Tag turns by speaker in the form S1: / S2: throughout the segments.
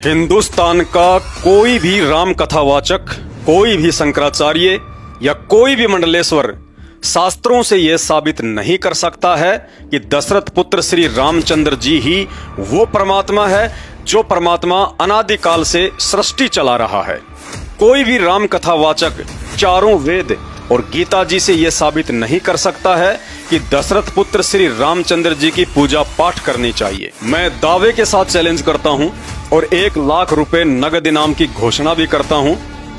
S1: हिंदुस्तान का कोई भी राम कथावाचक, कोई भी शंकराचार्य या कोई भी मंडलेश्वर शास्त्रों से यह साबित नहीं कर सकता है कि दशरथ पुत्र श्री रामचंद्र जी ही वो परमात्मा है जो परमात्मा अनादिकाल से सृष्टि चला रहा है। कोई भी राम कथावाचक चारों वेद और गीता जी से यह साबित नहीं कर सकता है कि दशरथ पुत्र श्री रामचंद्र जी की पूजा पाठ करनी चाहिए। मैं दावे के साथ चैलेंज करता हूं और 1,00,000 रुपए नगद इनाम की घोषणा भी करता हूं,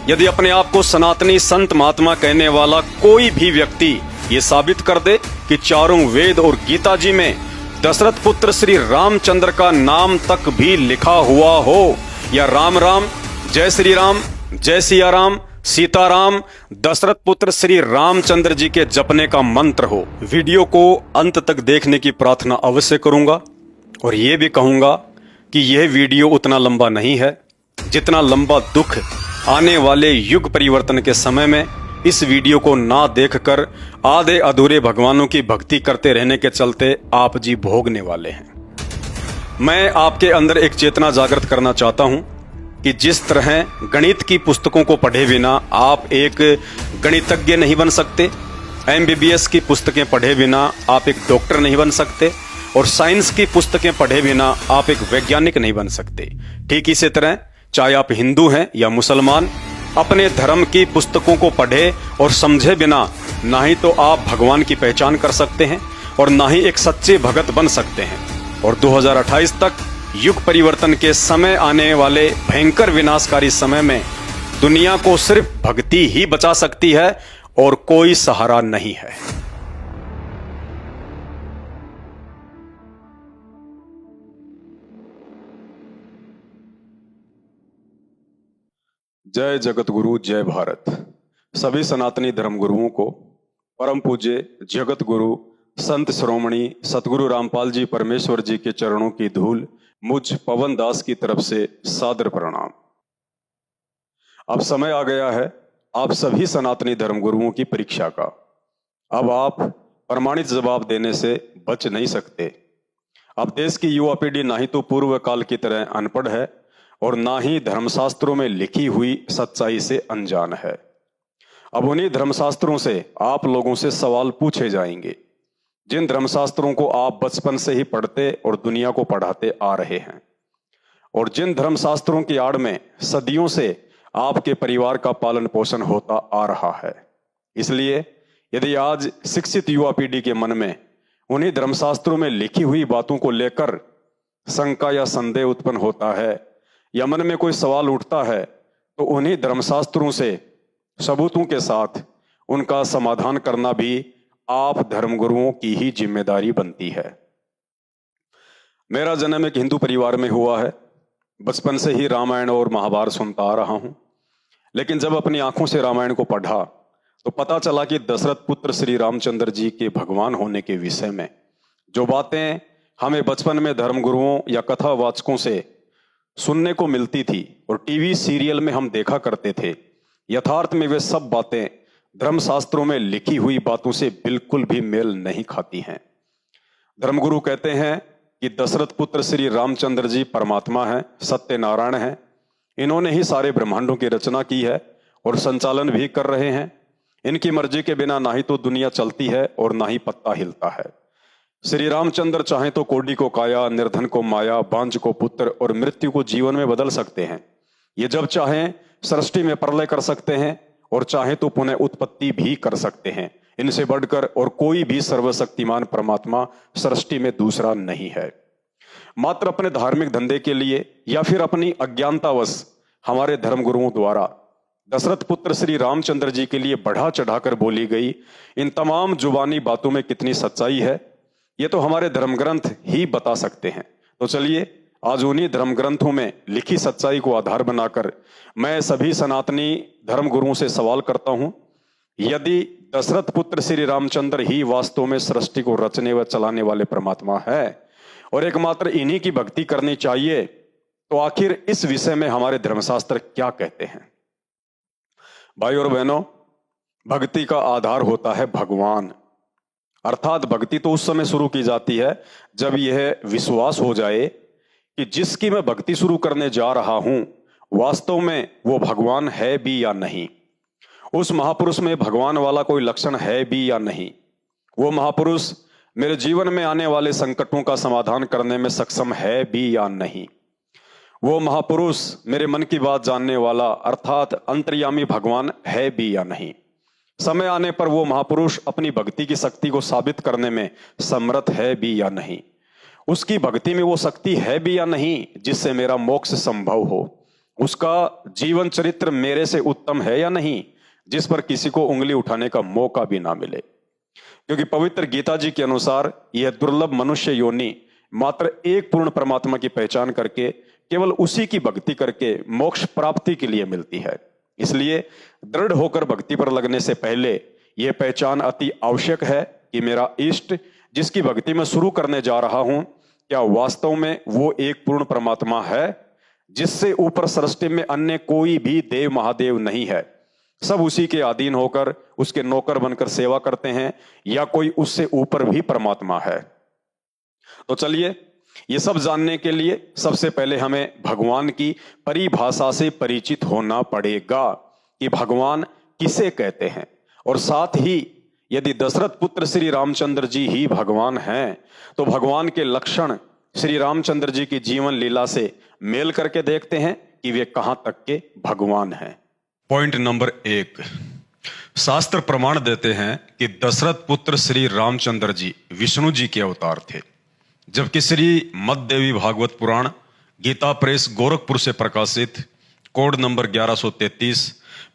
S1: यदि अपने आप को सनातनी संत महात्मा कहने वाला कोई भी व्यक्ति ये साबित कर दे कि चारों वेद और गीता जी में दशरथ पुत्र श्री रामचंद्र का नाम तक भी लिखा हुआ हो, या राम राम, जय श्री राम, जय सिया राम, सीताराम, दशरथ पुत्र श्री रामचंद्र जी के जपने का मंत्र हो। वीडियो को अंत तक देखने की प्रार्थना अवश्य करूंगा और ये भी कहूंगा कि यह वीडियो उतना लंबा नहीं है जितना लंबा दुख आने वाले युग परिवर्तन के समय में इस वीडियो को ना देखकर आधे अधूरे भगवानों की भक्ति करते रहने के चलते आप जी भोगने वाले हैं। मैं आपके अंदर एक चेतना जागृत करना चाहता हूं कि जिस तरह गणित की पुस्तकों को पढ़े बिना आप एक गणितज्ञ नहीं बन सकते, MBBS की पुस्तकें पढ़े बिना आप एक डॉक्टर नहीं बन सकते, और साइंस की पुस्तकें पढ़े बिना आप एक वैज्ञानिक नहीं बन सकते, ठीक इसी तरह चाहे आप हिंदू हैं या मुसलमान, अपने धर्म की पुस्तकों को पढ़े और समझे बिना ना ही तो आप भगवान की पहचान कर सकते हैं और ना ही एक सच्चे भगत बन सकते हैं। और 2028 तक युग परिवर्तन के समय आने वाले भयंकर विनाशकारी समय में दुनिया को सिर्फ भक्ति ही बचा सकती है और कोई सहारा नहीं है। जय जगत गुरु, जय भारत। सभी सनातनी धर्म गुरुओं को परम पूज्य जगत गुरु संत श्रोमणी सतगुरु रामपाल जी परमेश्वर जी के चरणों की धूल मुझ पवन दास की तरफ से सादर प्रणाम। अब समय आ गया है आप सभी सनातनी धर्म गुरुओं की परीक्षा का। अब आप प्रमाणित जवाब देने से बच नहीं सकते। अब देश की युवा पीढ़ी ना ही तो पूर्व काल की तरह अनपढ़ है और ना ही धर्मशास्त्रों में लिखी हुई सच्चाई से अनजान है। अब उन्हीं धर्मशास्त्रों से आप लोगों से सवाल पूछे जाएंगे, जिन धर्मशास्त्रों को आप बचपन से ही पढ़ते और दुनिया को पढ़ाते आ रहे हैं, और जिन धर्मशास्त्रों की आड़ में सदियों से आपके परिवार का पालन पोषण होता आ रहा है। इसलिए यदि आज शिक्षित युवा पीढ़ी के मन में उन्हीं धर्मशास्त्रों में लिखी हुई बातों को लेकर शंका या संदेह उत्पन्न होता है या मन में कोई सवाल उठता है, तो उन्हीं धर्मशास्त्रों से सबूतों के साथ उनका समाधान करना भी आप धर्मगुरुओं की ही जिम्मेदारी बनती है। मेरा जन्म एक हिंदू परिवार में हुआ है। बचपन से ही रामायण और महाभारत सुनता आ रहा हूं, लेकिन जब अपनी आंखों से रामायण को पढ़ा तो पता चला कि दशरथ पुत्र श्री रामचंद्र जी के भगवान होने के विषय में जो बातें हमें बचपन में धर्मगुरुओं या कथावाचकों से सुनने को मिलती थी और टीवी सीरियल में हम देखा करते थे, यथार्थ में वे सब बातें धर्मशास्त्रों में लिखी हुई बातों से बिल्कुल भी मेल नहीं खाती हैं। धर्मगुरु कहते हैं कि दशरथ पुत्र श्री रामचंद्र जी परमात्मा हैं, सत्यनारायण हैं। इन्होंने ही सारे ब्रह्मांडों की रचना की है और संचालन भी कर रहे हैं। इनकी मर्जी के बिना ना ही तो दुनिया चलती है और ना ही पत्ता हिलता है। श्री रामचंद्र चाहे तो कोडी को काया, निर्धन को माया, बांझ को पुत्र और मृत्यु को जीवन में बदल सकते हैं। ये जब चाहें सृष्टि में प्रलय कर सकते हैं और चाहे तो पुनः उत्पत्ति भी कर सकते हैं। इनसे बढ़कर और कोई भी सर्वशक्तिमान परमात्मा सृष्टि में दूसरा नहीं है। मात्र अपने धार्मिक धंधे के लिए या फिर अपनी अज्ञानतावश हमारे धर्मगुरुओं द्वारा दशरथ पुत्र श्री रामचंद्र जी के लिए बढ़ा चढ़ाकर बोली गई इन तमाम जुबानी बातों में कितनी सच्चाई है, ये तो हमारे धर्म ग्रंथ ही बता सकते हैं। तो चलिए आज उन्हीं धर्म ग्रंथों में लिखी सच्चाई को आधार बनाकर मैं सभी सनातनी धर्म गुरुओं से सवाल करता हूं, यदि दशरथ पुत्र श्री रामचंद्र ही वास्तव में सृष्टि को रचने व चलाने वाले परमात्मा है और एकमात्र इन्हीं की भक्ति करनी चाहिए, तो आखिर इस विषय में हमारे धर्मशास्त्र क्या कहते हैं। भाई और बहनों, भक्ति का आधार होता है भगवान, अर्थात भक्ति तो उस समय शुरू की जाती है जब यह विश्वास हो जाए कि कि जिसकी मैं भक्ति शुरू करने जा रहा हूं वास्तव में वो भगवान है भी या नहीं, उस महापुरुष में भगवान वाला कोई लक्षण है भी या नहीं, वो महापुरुष मेरे जीवन में आने वाले संकटों का समाधान करने में सक्षम है भी या नहीं, वो महापुरुष मेरे मन की बात जानने वाला अर्थात अंतर्यामी भगवान है भी या नहीं। समय आने पर वो महापुरुष अपनी भक्ति की शक्ति को साबित करने में समर्थ है भी या नहीं, उसकी भक्ति में वो शक्ति है भी या नहीं जिससे मेरा मोक्ष संभव हो, उसका जीवन चरित्र मेरे से उत्तम है या नहीं जिस पर किसी को उंगली उठाने का मौका भी ना मिले। क्योंकि पवित्र गीता जी के अनुसार यह दुर्लभ मनुष्य योनि मात्र एक पूर्ण परमात्मा की पहचान करके केवल उसी की भक्ति करके मोक्ष प्राप्ति के लिए मिलती है। इसलिए दृढ़ होकर भक्ति पर लगने से पहले यह पहचान अति आवश्यक है कि मेरा इष्ट जिसकी भक्ति में शुरू करने जा रहा हूं क्या वास्तव में वो एक पूर्ण परमात्मा है जिससे ऊपर सृष्टि में अन्य कोई भी देव महादेव नहीं है, सब उसी के अधीन होकर उसके नौकर बनकर सेवा करते हैं, या कोई उससे ऊपर भी परमात्मा है। तो चलिए ये सब जानने के लिए सबसे पहले हमें भगवान की परिभाषा से परिचित होना पड़ेगा कि भगवान किसे कहते हैं, और साथ ही यदि दशरथ पुत्र श्री रामचंद्र जी ही भगवान हैं तो भगवान के लक्षण श्री रामचंद्र जी की जीवन लीला से मेल करके देखते हैं कि वे कहां तक के भगवान हैं। पॉइंट नंबर 1, शास्त्र प्रमाण देते हैं कि दशरथ पुत्र श्री रामचंद्र जी विष्णु जी के अवतार थे, जबकि श्री मददेवी भागवत पुराण गीता प्रेस गोरखपुर से प्रकाशित कोड नंबर 1133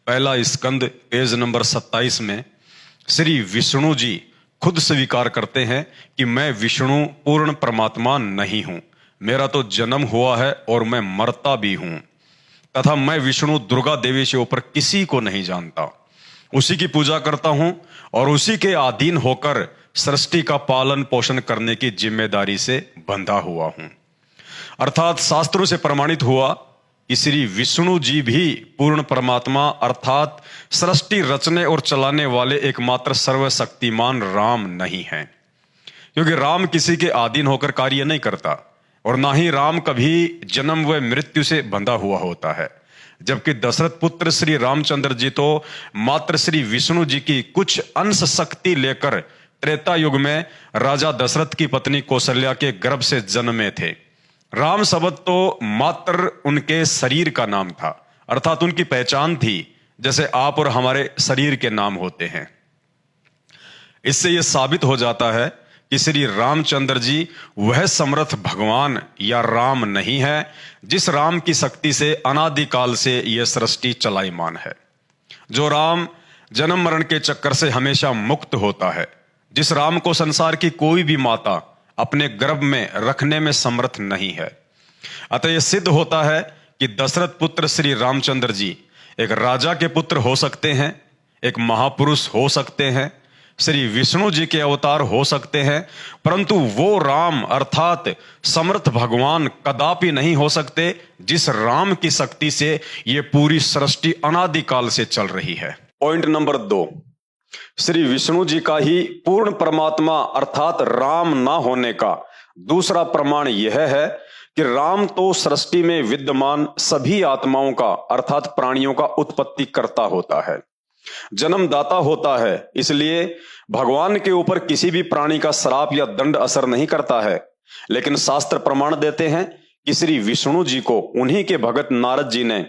S1: पहला स्कंद पेज नंबर 27 में श्री विष्णु जी खुद स्वीकार करते हैं कि मैं विष्णु पूर्ण परमात्मा नहीं हूं, मेरा तो जन्म हुआ है और मैं मरता भी हूं, तथा मैं विष्णु दुर्गा देवी से ऊपर किसी को नहीं जानता, उसी की पूजा करता हूं और उसी के अधीन होकर सृष्टि का पालन पोषण करने की जिम्मेदारी से बंधा हुआ हूं। अर्थात शास्त्रों से प्रमाणित हुआ कि श्री विष्णु जी भी पूर्ण परमात्मा अर्थात सृष्टि रचने और चलाने वाले एकमात्र सर्वशक्तिमान राम नहीं हैं, क्योंकि राम किसी के अधीन होकर कार्य नहीं करता और ना ही राम कभी जन्म व मृत्यु से बंधा हुआ होता है, जबकि दशरथ पुत्र श्री रामचंद्र जी तो मात्र श्री विष्णु जी की कुछ अंश शक्ति लेकर त्रेता युग में राजा दशरथ की पत्नी कौशल्या के गर्भ से जन्मे थे। राम शब्द तो मात्र उनके शरीर का नाम था, अर्थात उनकी पहचान थी, जैसे आप और हमारे शरीर के नाम होते हैं। इससे यह साबित हो जाता है कि श्री रामचंद्र जी वह समर्थ भगवान या राम नहीं है जिस राम की शक्ति से अनादिकाल से यह सृष्टि चलायमान है, जो राम जन्म मरण के चक्कर से हमेशा मुक्त होता है, जिस राम को संसार की कोई भी माता अपने गर्भ में रखने में समर्थ नहीं है। अतः यह सिद्ध होता है कि दशरथ पुत्र श्री रामचंद्र जी एक राजा के पुत्र हो सकते हैं, एक महापुरुष हो सकते हैं, श्री विष्णु जी के अवतार हो सकते हैं, परंतु वो राम अर्थात समर्थ भगवान कदापि नहीं हो सकते जिस राम की शक्ति से ये पूरी सृष्टि अनादिकाल से चल रही है। पॉइंट नंबर 2, श्री विष्णु जी का ही पूर्ण परमात्मा अर्थात राम ना होने का दूसरा प्रमाण यह है कि राम तो सृष्टि में विद्यमान सभी आत्माओं का अर्थात प्राणियों का उत्पत्ति करता होता है, जन्मदाता होता है, इसलिए भगवान के ऊपर किसी भी प्राणी का श्राप या दंड असर नहीं करता है। लेकिन शास्त्र प्रमाण देते हैं कि श्री विष्णु जी को उन्हीं के भगत नारद जी ने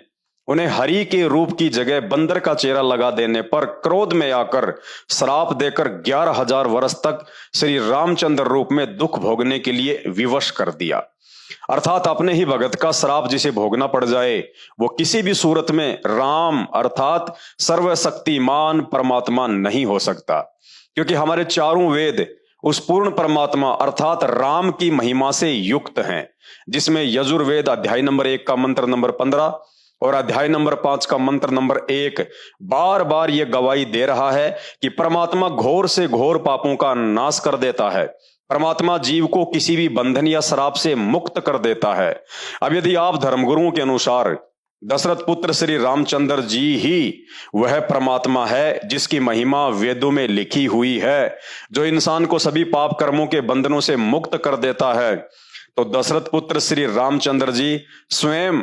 S1: उन्हें हरि के रूप की जगह बंदर का चेहरा लगा देने पर क्रोध में आकर श्राप देकर 11,000 वर्ष तक श्री रामचंद्र रूप में दुख भोगने के लिए विवश कर दिया। अर्थात अपने ही भगत का श्राप जिसे भोगना पड़ जाए वो किसी भी सूरत में राम अर्थात सर्वशक्तिमान परमात्मा नहीं हो सकता, क्योंकि हमारे चारों वेद उस पूर्ण परमात्मा अर्थात राम की महिमा से युक्त हैं, जिसमें यजुर्वेद अध्याय नंबर 1 का मंत्र नंबर 15 और अध्याय नंबर 5 का मंत्र नंबर 1 बार बार यह गवाही दे रहा है कि परमात्मा घोर से घोर पापों का नाश कर देता है, परमात्मा जीव को किसी भी बंधन या श्राप से मुक्त कर देता है। अब यदि आप धर्मगुरुओं के अनुसार दशरथ पुत्र श्री रामचंद्र जी ही वह परमात्मा है जिसकी महिमा वेदों में लिखी हुई है, जो इंसान को सभी पाप कर्मों के बंधनों से मुक्त कर देता है, तो दशरथ पुत्र श्री रामचंद्र जी स्वयं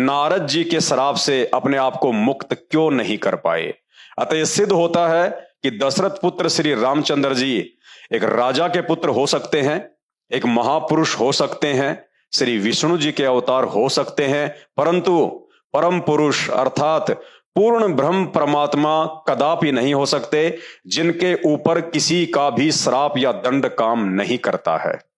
S1: नारद जी के श्राप से अपने आप को मुक्त क्यों नहीं कर पाए। अतः यह सिद्ध होता है कि दशरथ पुत्र श्री रामचंद्र जी एक राजा के पुत्र हो सकते हैं, एक महापुरुष हो सकते हैं, श्री विष्णु जी के अवतार हो सकते हैं, परंतु परम पुरुष अर्थात पूर्ण ब्रह्म परमात्मा कदापि नहीं हो सकते, जिनके ऊपर किसी का भी श्राप या दंड काम नहीं करता है।